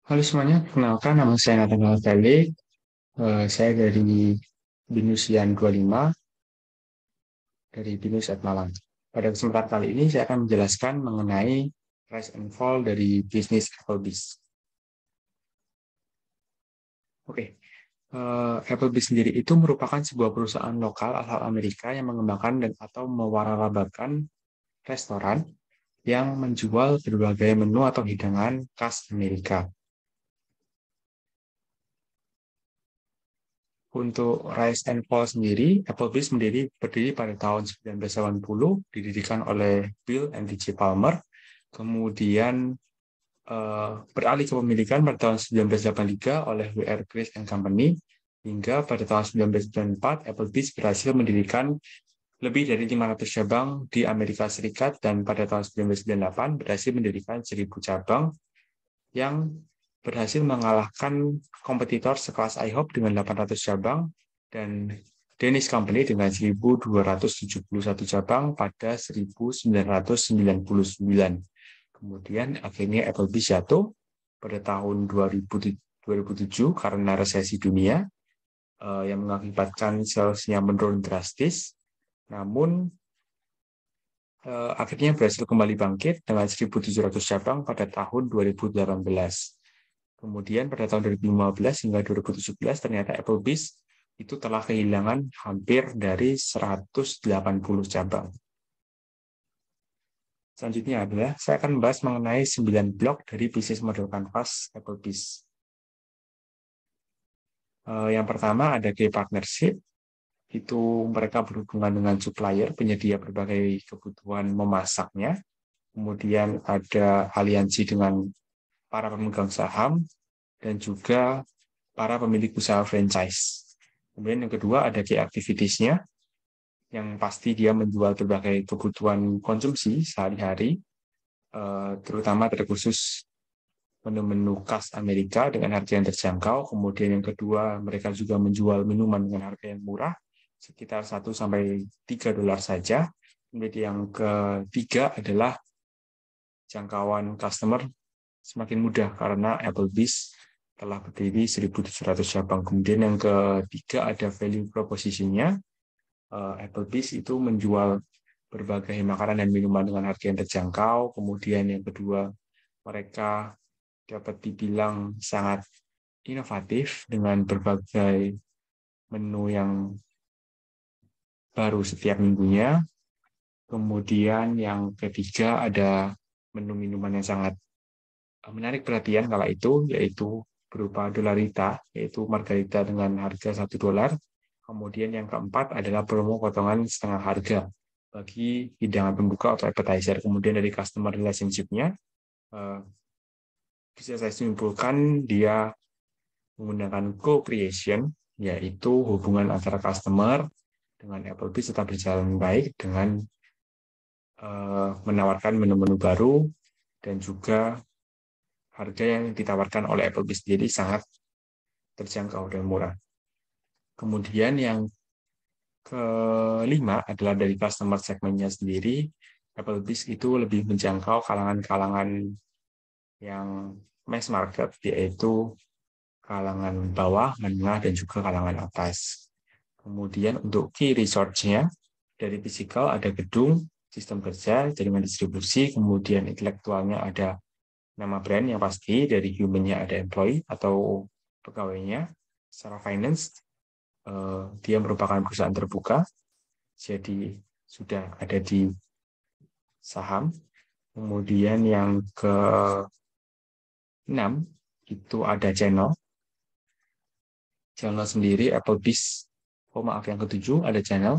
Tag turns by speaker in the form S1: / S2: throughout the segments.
S1: Halo semuanya, perkenalkan nama saya Nathaniel Felix. Saya dari Binusian 25 dari Binus at Malang. Pada kesempatan kali ini saya akan menjelaskan mengenai rise and fall dari bisnis Applebee's. Oke, Applebee's sendiri itu merupakan sebuah perusahaan lokal asal Amerika yang mengembangkan dan atau mewaralabakan restoran yang menjual berbagai menu atau hidangan khas Amerika. Untuk Rise and Fall sendiri, Applebee's sendiri berdiri pada tahun 1980, didirikan oleh Bill and T.J. Palmer, kemudian beralih kepemilikan pada tahun 1983 oleh W.R. Grace and Company, hingga pada tahun 1994, Applebee's berhasil mendirikan lebih dari 500 cabang di Amerika Serikat, dan pada tahun 1998 berhasil mendirikan 1.000 cabang yang berhasil mengalahkan kompetitor sekelas IHOP dengan 800 cabang dan Denny's Company dengan 1.271 cabang pada 1999. Kemudian akhirnya Applebee's jatuh pada tahun 2007 karena resesi dunia yang mengakibatkan salesnya menurun drastis. Namun akhirnya berhasil kembali bangkit dengan 1.700 cabang pada tahun 2018. Kemudian pada tahun 2015 hingga 2017 ternyata Applebee's itu telah kehilangan hampir dari 180 cabang. Selanjutnya adalah saya akan membahas mengenai 9 blok dari bisnis model kanvas Applebee's. Yang pertama ada key partnership, itu mereka berhubungan dengan supplier, penyedia berbagai kebutuhan memasaknya. Kemudian ada aliansi dengan para pemegang saham dan juga para pemilik usaha franchise. Kemudian yang kedua ada key activities-nya, yang pasti dia menjual berbagai kebutuhan konsumsi sehari-hari, terutama terkhusus menu-menu khas Amerika dengan harga yang terjangkau. Kemudian yang kedua, mereka juga menjual minuman dengan harga yang murah, sekitar 1-3 dolar saja. Kemudian yang ketiga adalah jangkauan customer semakin mudah karena Applebee's telah berdiri 1.700 cabang. Kemudian yang ketiga ada value proposition-nya. Applebee's itu menjual berbagai makanan dan minuman dengan harga yang terjangkau. Kemudian yang kedua, mereka dapat dibilang sangat inovatif dengan berbagai menu yang baru setiap minggunya. Kemudian yang ketiga ada menu minuman yang sangat menarik perhatian kala itu, yaitu berupa dolarita, yaitu margarita dengan harga 1 dolar. Kemudian yang keempat adalah promo potongan setengah harga bagi hidangan pembuka atau appetizer. Kemudian dari customer relationship-nya, bisa saya simpulkan dia menggunakan co-creation, yaitu hubungan antara customer dengan Applebee's tetap berjalan baik dengan menawarkan menu-menu baru dan juga harga yang ditawarkan oleh Applebee's sendiri sangat terjangkau dan murah. Kemudian yang kelima adalah dari customer segmennya sendiri. Applebee's itu lebih menjangkau kalangan-kalangan yang mass market, yaitu kalangan bawah, menengah, dan juga kalangan atas. Kemudian untuk key resource-nya, dari physical ada gedung, sistem kerja, jaringan distribusi, kemudian intelektualnya ada nama brand yang pasti, dari human-nya ada employee atau pegawainya. Secara finance, dia merupakan perusahaan terbuka, jadi sudah ada di saham. Kemudian yang ke-6 itu ada channel. Channel sendiri Applebee's, yang ke-7 ada channel.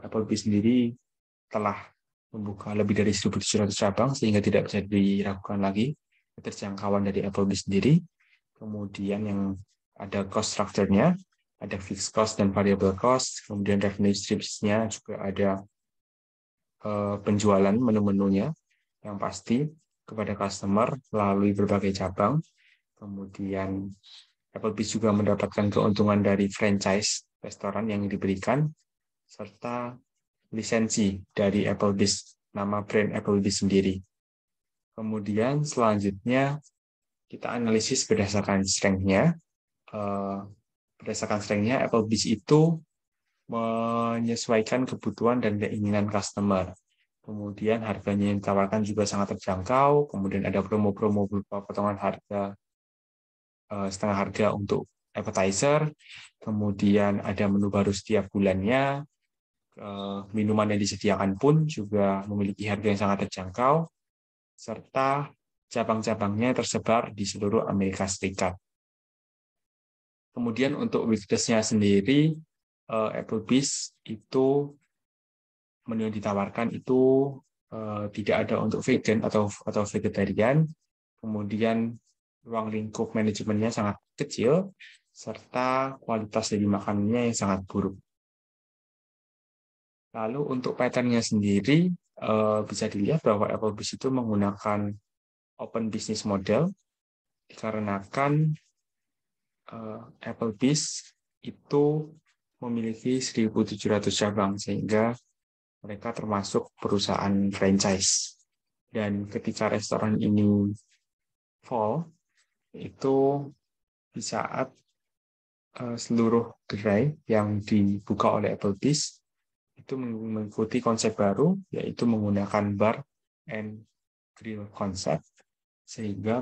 S1: Applebee's sendiri telah membuka lebih dari 1.700 cabang sehingga tidak bisa diragukan lagi keterjangkauan dari Applebee's sendiri. Kemudian yang ada cost structure-nya, ada fixed cost dan variable cost. Kemudian revenue streams-nya juga ada penjualan menu-menunya yang pasti kepada customer melalui berbagai cabang. Kemudian Applebee's juga mendapatkan keuntungan dari franchise restoran yang diberikan, serta lisensi dari Applebee's, nama brand Applebee's sendiri. Kemudian selanjutnya Kita analisis berdasarkan strength-nya. Berdasarkan strength-nya, Applebee's itu menyesuaikan kebutuhan dan keinginan customer. Kemudian harganya yang ditawarkan juga sangat terjangkau. Kemudian ada promo-promo berupa potongan harga, setengah harga untuk appetizer. Kemudian ada menu baru setiap bulannya. Minuman yang disediakan pun juga memiliki harga yang sangat terjangkau. Serta cabang-cabangnya tersebar di seluruh Amerika Serikat. Kemudian untuk weekdays-nya sendiri, Applebee's itu menu yang ditawarkan itu tidak ada untuk vegan atau vegetarian. Kemudian ruang lingkup manajemennya sangat kecil, serta kualitas dari makanannya yang sangat buruk. Lalu untuk pattern-nya sendiri, bisa dilihat bahwa Applebee's itu menggunakan open business model, dikarenakan Applebee's itu memiliki 1.700 cabang, sehingga mereka termasuk perusahaan franchise. Dan ketika restoran ini fall, itu di saat seluruh gerai yang dibuka oleh Applebee's itu mengikuti konsep baru, yaitu menggunakan bar and grill concept, sehingga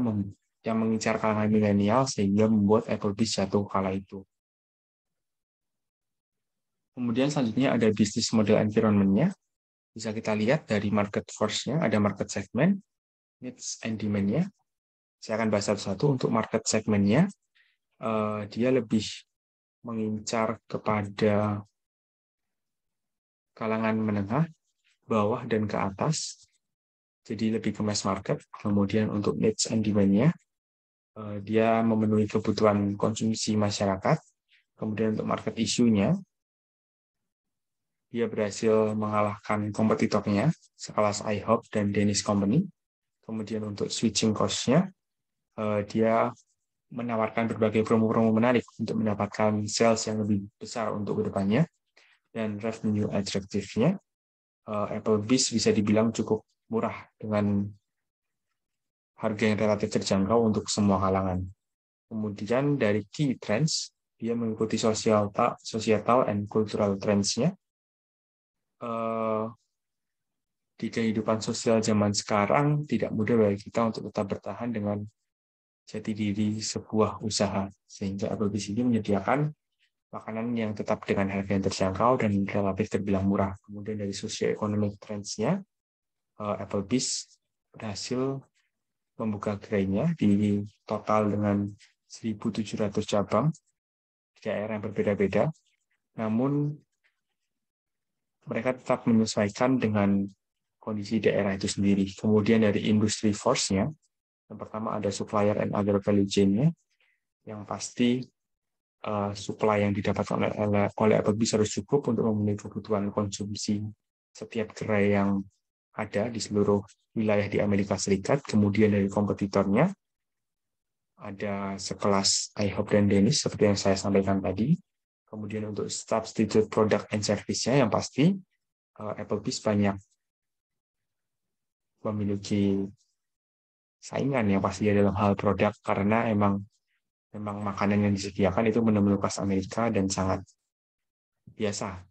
S1: yang mengincar kalangan milenial, sehingga membuat Applebee's jatuh kala itu. Kemudian selanjutnya ada business model environment-nya. Bisa kita lihat dari market force-nya, ada market segment, needs and demand-nya. Saya akan bahas satu-satu. Untuk market segment-nya, dia lebih mengincar kepada kalangan menengah, bawah, dan ke atas. Jadi lebih ke mass market. Kemudian untuk needs and demand-nya, dia memenuhi kebutuhan konsumsi masyarakat. Kemudian untuk market issue-nya, dia berhasil mengalahkan kompetitornya, sekelas IHOP dan Denny's Company. Kemudian untuk switching cost-nya, dia menawarkan berbagai promo-promo menarik untuk mendapatkan sales yang lebih besar untuk kedepannya. Dan revenue attractive-nya, Applebee's bisa dibilang cukup murah dengan harga yang relatif terjangkau untuk semua kalangan. Kemudian dari key trends, dia mengikuti societal and cultural trends-nya. Di kehidupan sosial zaman sekarang, tidak mudah bagi kita untuk tetap bertahan dengan jati diri sebuah usaha. Sehingga Applebee's ini menyediakan makanan yang tetap dengan harga yang terjangkau dan relatif terbilang murah. Kemudian dari socio-economic trends-nya, Applebee's berhasil membuka gerainya di total dengan 1.700 cabang di daerah yang berbeda-beda. Namun, mereka tetap menyesuaikan dengan kondisi daerah itu sendiri. Kemudian dari industri force-nya, yang pertama ada supplier and other value chain-nya, yang pasti supply yang didapatkan oleh Applebee's harus cukup untuk memenuhi kebutuhan konsumsi setiap gerai yang ada di seluruh wilayah di Amerika Serikat. Kemudian dari kompetitornya, ada sekelas IHOP dan Denny's, seperti yang saya sampaikan tadi. Kemudian untuk substitute product and service-nya, yang pasti Applebee's banyak memiliki saingan yang pasti dalam hal produk, karena memang makanan yang disediakan itu menu-menu khas Amerika dan sangat biasa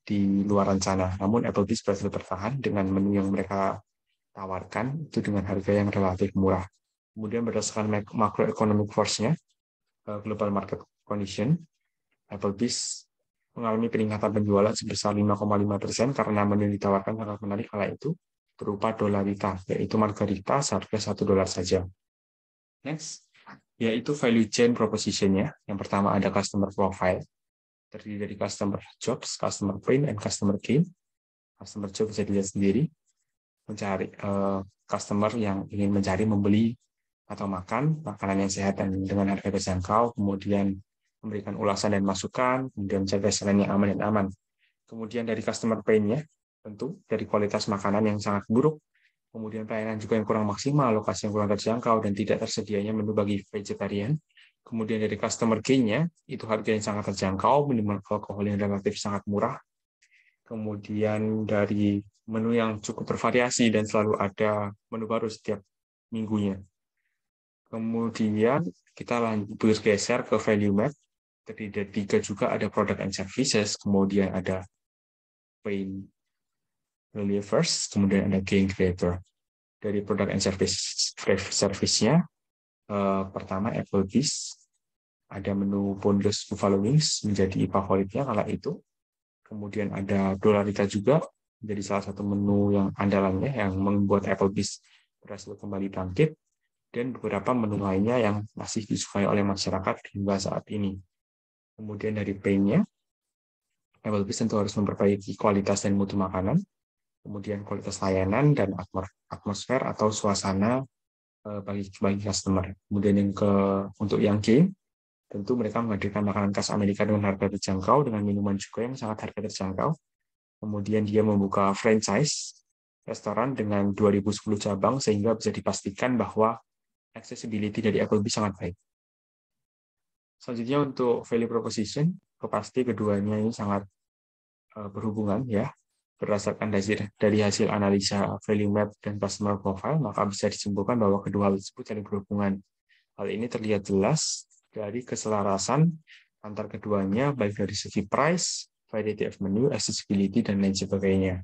S1: di luar sana. Namun Applebee's berhasil bertahan dengan menu yang mereka tawarkan itu dengan harga yang relatif murah. Kemudian berdasarkan macroeconomic force-nya, global market condition, Applebee's mengalami peningkatan penjualan sebesar 5,5% karena menu yang ditawarkan sangat menarik kala itu, berupa Dollarita, yaitu margarita seharga $1 saja. Next, yaitu value chain proposition-nya. Yang pertama ada customer profile, terdiri dari customer jobs, customer pain, and customer gain. Customer job bisa dilihat sendiri, mencari customer yang ingin membeli atau makan makanan yang sehat dan dengan harga terjangkau, kemudian memberikan ulasan dan masukan, kemudian menjaga restoran yang aman dan aman. Kemudian dari customer pain-nya, tentu dari kualitas makanan yang sangat buruk, kemudian pelayanan juga yang kurang maksimal, lokasi yang kurang terjangkau, dan tidak tersedianya menu bagi vegetarian. Kemudian dari customer gain-nya, itu harga yang sangat terjangkau, minuman alkohol yang relatif sangat murah. Kemudian dari menu yang cukup bervariasi dan selalu ada menu baru setiap minggunya. Kemudian kita lanjut bergeser ke value map. Terdiri dari 3 juga, ada product and services, kemudian ada pain relievers, kemudian ada gain creator. Dari product and service-nya, pertama Applebee's, ada menu boneless buffalo wings menjadi favoritnya kala itu. Kemudian ada Dollarita juga menjadi salah satu menu yang andalannya yang membuat Applebee's berhasil kembali bangkit, dan beberapa menu lainnya yang masih disukai oleh masyarakat hingga saat ini. Kemudian dari pain-nya, Applebee's tentu harus memperbaiki kualitas dan mutu makanan, kemudian kualitas layanan dan atmosfer atau suasana bagi customer. Kemudian untuk yang game, tentu mereka menghadirkan makanan khas Amerika dengan harga terjangkau, dengan minuman juga yang sangat harga terjangkau. Kemudian dia membuka franchise restoran dengan 2010 cabang, sehingga bisa dipastikan bahwa accessibility dari Applebee's sangat baik. Selanjutnya untuk value proposition, pasti keduanya ini sangat berhubungan ya. Berdasarkan dari hasil analisa value map dan customer profile, maka bisa disimpulkan bahwa kedua hal tersebut saling berhubungan. Hal ini terlihat jelas dari keselarasan antar keduanya, baik dari segi price, variety of menu, accessibility, dan lain sebagainya.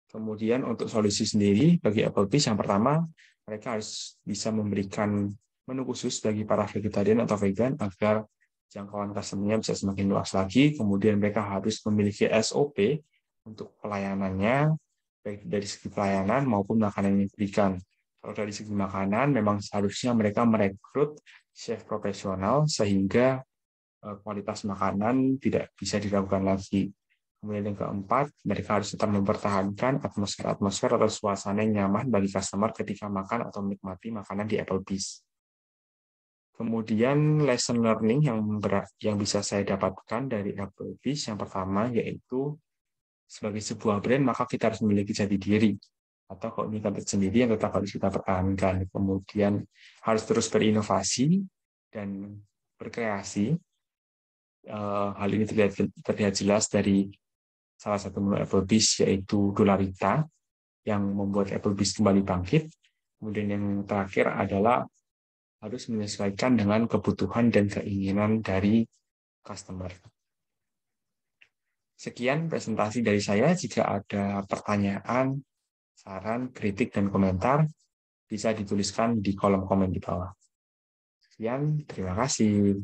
S1: Kemudian untuk solusi sendiri bagi Applebee's, yang pertama, mereka harus bisa memberikan menu khusus bagi para vegetarian atau vegan agar jangkauan customer-nya bisa semakin luas lagi. Kemudian mereka harus memiliki SOP untuk pelayanannya, baik dari segi pelayanan maupun makanan yang diberikan. Kalau dari segi makanan, memang seharusnya mereka merekrut chef profesional sehingga kualitas makanan tidak bisa diragukan lagi. Kemudian yang keempat, mereka harus tetap mempertahankan atmosfer atau suasana yang nyaman bagi customer ketika makan atau menikmati makanan di Applebee's. Kemudian lesson learning yang bisa saya dapatkan dari Applebee's, yang pertama yaitu sebagai sebuah brand maka kita harus memiliki jati diri atau keunikan tersendiri yang tetap harus kita pertahankan. Kemudian harus terus berinovasi dan berkreasi. Hal ini terlihat jelas dari salah satu menu Applebee's yaitu Dollarita yang membuat Applebee's kembali bangkit. Kemudian yang terakhir adalah harus menyesuaikan dengan kebutuhan dan keinginan dari customer. Sekian presentasi dari saya. Jika ada pertanyaan, saran, kritik, dan komentar, bisa dituliskan di kolom komen di bawah. Sekian, terima kasih.